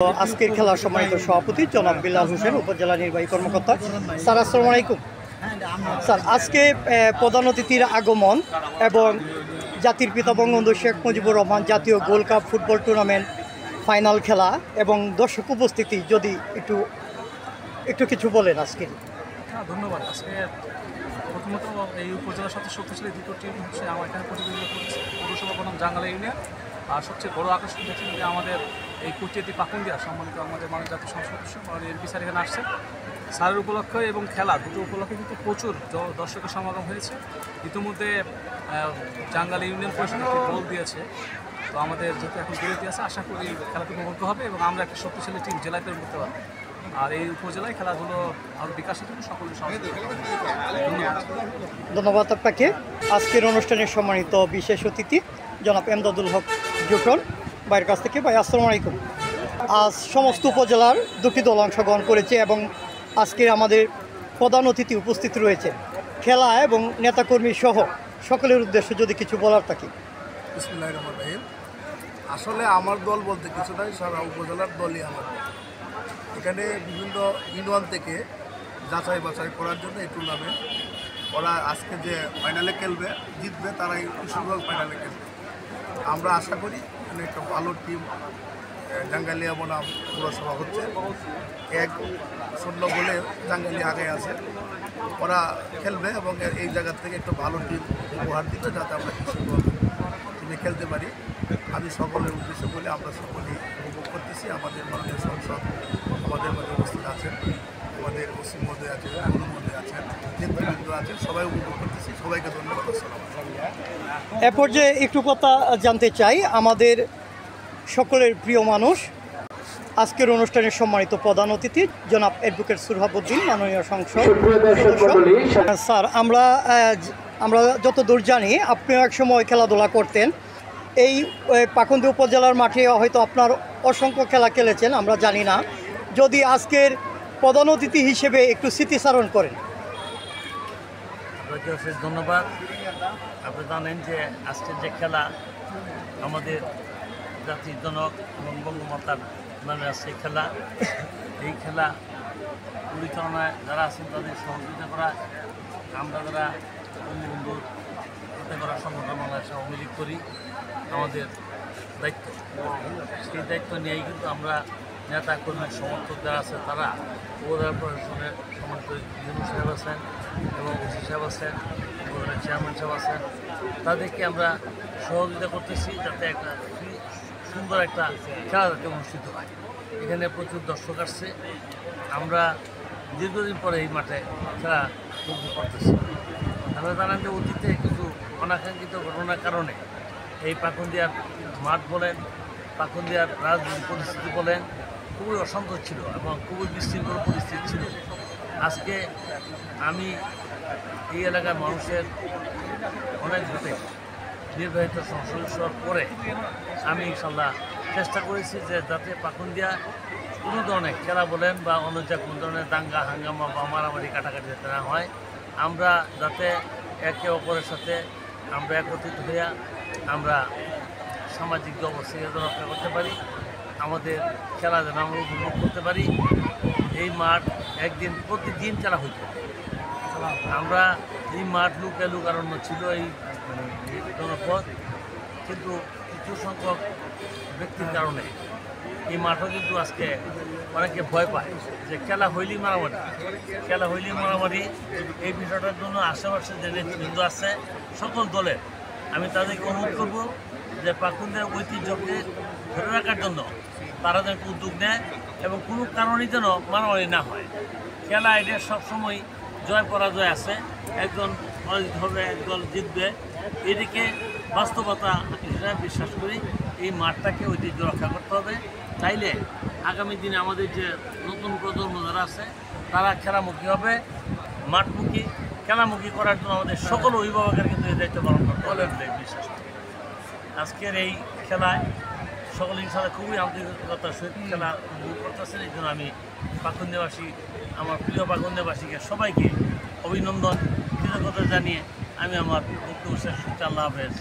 আজকের খেলার সম্মানিত সভাপতি জনাব বিলাল হোসেন, উপজেলা নির্বাহী কর্মকর্তা। স্যার, আসসালামু আলাইকুম। স্যার, আজকে প্রধান অতিথির আগমন এবং জাতির পিতা বঙ্গবন্ধু শেখ মুজিবুর রহমান জাতীয় gold cup football tournament final খেলা এবং দর্শক উপস্থিতি, যদি একটু কিছু বলেন আজকে। ধন্যবাদ। আজকে প্রথমত এই উপজেলার সাথে শক্তিশালী দ্বিতীয় টিম হচ্ছে আমার এখানে প্রতিযোগিতা করছে পৌরসভা বনাম জাঙ্গালা ইউনিয়ন। আর সবচেয়ে বড় আকর্ষণ হচ্ছে যে আমাদের এই কুটিয়াটি পাকুন্দিয়া সম্মানিত আমাদের মাননীয় জাতীয় সংসদ সদস্য মাননীয় এমপি স্যার এখানে আসছে। স্যারের উপলক্ষে এবং খেলা দুটো উপলক্ষে কিন্তু প্রচুর দর্শকের সমাগম হয়েছে। ইতিমধ্যে জাঙ্গালা ইউনিয়ন পরিষদ একটি গোল দিয়েছে। তো আমাদের যেহেতু এখন বিরতি আছে, আশা করি খেলাটি উপভোগ্য হবে এবং আমরা একটা শক্তিশালী টিম জেলায় তৈরি করতে পারবো। আর এই উপজেলায় খেলাধুলো আরও বিকাশের জন্য সকলের সহযোগিতা। ধন্যবাদ আপনাকে। আজকের অনুষ্ঠানের সম্মানিত বিশেষ অতিথি জনাব এমদাদুল হক জুটন ভাইয়ের কাছ থেকে। ভাই, আসসালামু আলাইকুম। আজ সমস্ত উপজেলার দুটি দল অংশগ্রহণ করেছে এবং আজকের আমাদের প্রধান অতিথি উপস্থিত রয়েছে। খেলা এবং নেতাকর্মী সহ সকলের উদ্দেশ্যে যদি কিছু বলার থাকে। বিসমিল্লাহির রহমানির রহিম। আসলে আমার দল বলতে কিছু নাই, সারা উপজেলার দলই আমার দল। এখানে বিভিন্ন ইউনিয়ন থেকে যাচাই বাছাই করার জন্য এই টুর্নামেন্ট। ওরা আজকে যে ফাইনালে খেলবে, জিতবে, তারাই কিশোরগঞ্জ ফাইনালে খেলবে। আমরা আশা করি এখানে একটা ভালো টিম জাঙ্গালিয়া বনাম পৌরসভা হচ্ছে। 1-0 বলে জাঙ্গালিয়া আগে আছে। ওরা খেলবে এবং এই জায়গা থেকে একটা ভালো টিম উপহার দিবে, যাতে আমরা কিশোরগঞ্জ টিমে খেলতে পারি। আমি সকলের উদ্দেশ্যে বলে আমরা সকলেই উপভোগ করতেছি। আমাদের মাননীয় সংসদ আমাদের মধ্যে উপস্থিত আছেন, আমাদের ওসি মহোদয় আছেন, গুরু মহোদয় আছেন, নেতৃবৃন্দ আছেন, সবাই উপভোগ করতেছি। সবাইকে ধন্যবাদ। এ পর্যায়ে একটু কথা জানতে চাই, আমাদের সকলের প্রিয় মানুষ, আজকের অনুষ্ঠানের সম্মানিত প্রধান অতিথি জনাব অ্যাডভোকেট সুরহাবুদ্দিন, মাননীয় সংসদ সদস্য। স্যার, আমরা যতদূর জানি আপনিও এক সময় খেলাধুলা করতেন। এই পাকুন্দি উপজেলার মাঠে হয়তো আপনার অসংখ্য খেলা খেলেছেন, আমরা জানি না। যদি আজকের প্রধান অতিথি হিসেবে একটু স্মৃতিচারণ করেন। ধন্যবাদ। আপনি জানেন যে আজকের যে খেলা আমাদের জাতির জনক এবং বঙ্গমাতার নামে আছে খেলা। এই খেলা পরিচালনায় যারা আছেন তাদের সহযোগিতা করা, আমরা যারা বঙ্গবন্ধুর হাতে করা সংগঠন বাংলাদেশে আওয়ামী লীগ করি, আমাদের দায়িত্ব। সেই দায়িত্ব নিয়েই কিন্তু আমরা নেতা কর্মী সমর্থক যারা আছে তারা উপজেলা প্রশাসনের সমর্থক ইউনূস সাহেব আছেন এবং ওসি সাহেব আছেন, উপজেলার চেয়ারম্যান সাহেব আছেন, তাদেরকে আমরা সহযোগিতা করতেছি যাতে একটা সুন্দর একটা খেলা যাতে অনুষ্ঠিত হয়। এখানে প্রচুর দর্শক আসছে। আমরা দীর্ঘদিন পরে এই মাঠে খেলা উপভোগ করতেছি। আমরা জানেন যে অতীতে কিছু অনাকাঙ্ক্ষিত ঘটনার কারণে এই পাকুন্দিয়ার মাঠ বলেন, পাকুন্দিয়ার রাজনৈতিক পরিস্থিতি বলেন, খুবই অশান্ত ছিল এবং খুবই বিশৃঙ্খল পরিস্থিতি ছিল। আজকে আমি এই এলাকার মানুষের অনেক ভোটে নির্বাহিত সংসদ পরে আমি ইনশাল্লাহ চেষ্টা করেছি যে যাতে পাকুন্দিয়া কোনো ধরনের খেলা বলেন বা অন্য যে কোনো ধরনের দাঙ্গা হাঙ্গামা বা মারামারি কাটাকাটি যাতে না হয়, আমরা যাতে একে অপরের সাথে আমরা একত্রিত হইয়া আমরা সামাজিক যে অবস্থায় রক্ষা করতে পারি, আমাদের খেলা যেন আমরা উপভোগ করতে পারি। এই মাঠ একদিন প্রতিদিন খেলা হইত। আমরা এই মাঠ লুকারণ্য ছিল এই জনপদ, কিন্তু কিছু সংখ্যক ব্যক্তির কারণে এই মাঠও কিন্তু আজকে অনেকে ভয় পায় যে খেলা হইলেই মারামারি। এই বিষয়টার জন্য আশেপাশে যে নেতৃবৃন্দ আছে সকল দলের, আমি তাদেরকে অনুরোধ করব যে পাকুন্দিয়ার ঐতিহ্যকে ধরে রাখার জন্য তারা যেন উদ্যোগ নেয় এবং কোনো কারণেই যেন মারামারি না হয়। খেলা এটা সবসময় জয় পরাজয় আছে, একজন পরাজিত হবে, একদল জিতবে। এদিকে বাস্তবতা হিসেবে বিশ্বাস করি এই মাঠটাকে ঐতিহ্য রক্ষা করতে হবে। তাইলে আগামী দিনে আমাদের যে নতুন প্রজন্ম যারা আছে তারা খেলামুখী হবে। মাঠমুখী খেলামুখী করার জন্য আমাদের সকল অভিভাবকের কিন্তু এই দায়িত্ব পালন করতে হবে বিশ্বাস করি। আজকের এই খেলায় সকলে ইনশাল্লাহ খুবই আন্তরিকতার সহিত খেলা উপভোগ করতেছেন। এই জন্য আমি পাকুন্দিয়াবাসী, আমার প্রিয় পাকুন্দিয়াবাসীকে সবাইকে অভিনন্দন কৃতজ্ঞতা জানিয়ে আমি আমার বক্তব্য শেষ করছি। আল্লাহ হাফেজ।